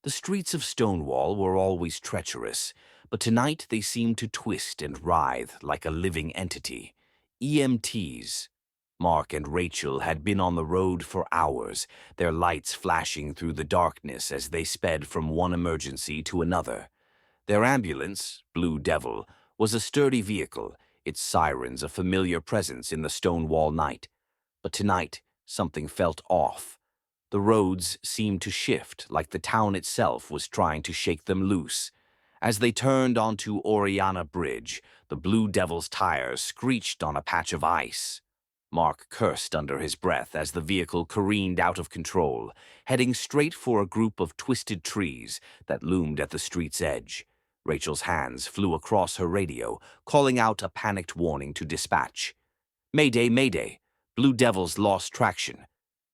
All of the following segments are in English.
The streets of Stonewall were always treacherous, but tonight they seemed to twist and writhe like a living entity. EMTs. Mark and Rachel had been on the road for hours, their lights flashing through the darkness as they sped from one emergency to another. Their ambulance, Blue Devil, was a sturdy vehicle, its sirens a familiar presence in the Stonewall night. But tonight, something felt off. The roads seemed to shift, like the town itself was trying to shake them loose. As they turned onto Oriana Bridge, the Blue Devil's tires screeched on a patch of ice. Mark cursed under his breath as the vehicle careened out of control, heading straight for a group of twisted trees that loomed at the street's edge. Rachel's hands flew across her radio, calling out a panicked warning to dispatch. "Mayday, mayday! Blue Devil's lost traction.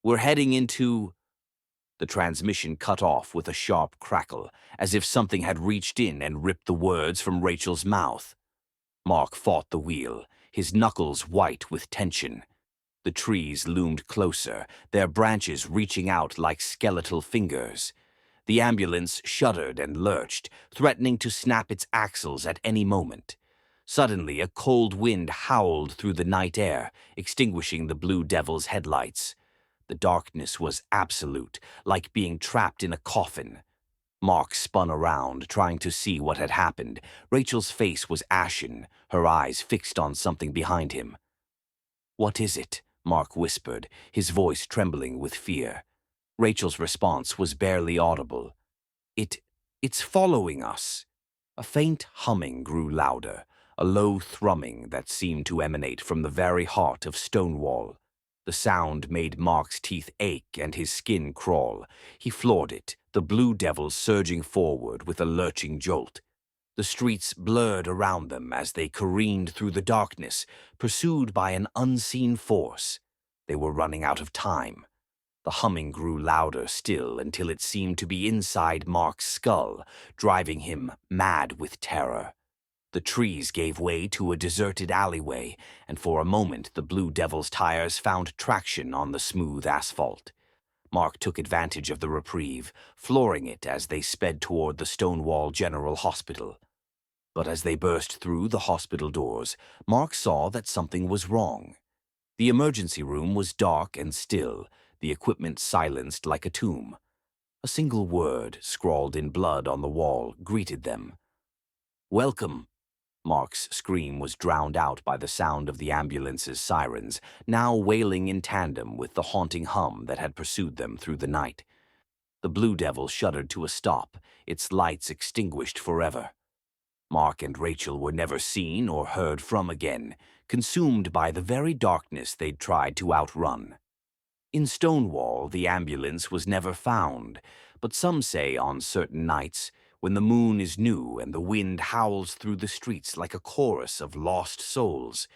We're heading into—" The transmission cut off with a sharp crackle, as if something had reached in and ripped the words from Rachel's mouth. Mark fought the wheel, his knuckles white with tension. The trees loomed closer, their branches reaching out like skeletal fingers. The ambulance shuddered and lurched, threatening to snap its axles at any moment. Suddenly, a cold wind howled through the night air, extinguishing the Blue Devil's headlights. The darkness was absolute, like being trapped in a coffin. Mark spun around, trying to see what had happened. Rachel's face was ashen, her eyes fixed on something behind him. "What is it?" Mark whispered, his voice trembling with fear. Rachel's response was barely audible. It's following us." A faint humming grew louder, a low thrumming that seemed to emanate from the very heart of Stonewall. The sound made Mark's teeth ache and his skin crawl. He floored it, the Blue Devil surging forward with a lurching jolt. The streets blurred around them as they careened through the darkness, pursued by an unseen force. They were running out of time. The humming grew louder still until it seemed to be inside Mark's skull, driving him mad with terror. The trees gave way to a deserted alleyway, and for a moment the Blue Devil's tires found traction on the smooth asphalt. Mark took advantage of the reprieve, flooring it as they sped toward the Stonewall General Hospital. But as they burst through the hospital doors, Mark saw that something was wrong. The emergency room was dark and still, the equipment silenced like a tomb. A single word, scrawled in blood on the wall, greeted them. "Welcome." Mark's scream was drowned out by the sound of the ambulance's sirens, now wailing in tandem with the haunting hum that had pursued them through the night. The Blue Devil shuddered to a stop, its lights extinguished forever. Mark and Rachel were never seen or heard from again, consumed by the very darkness they'd tried to outrun. In Stonewall, the ambulance was never found, but some say on certain nights, when the moon is new and the wind howls through the streets like a chorus of lost souls,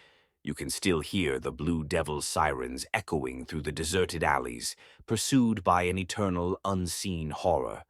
you can still hear the Blue Devil's sirens echoing through the deserted alleys, pursued by an eternal, unseen horror.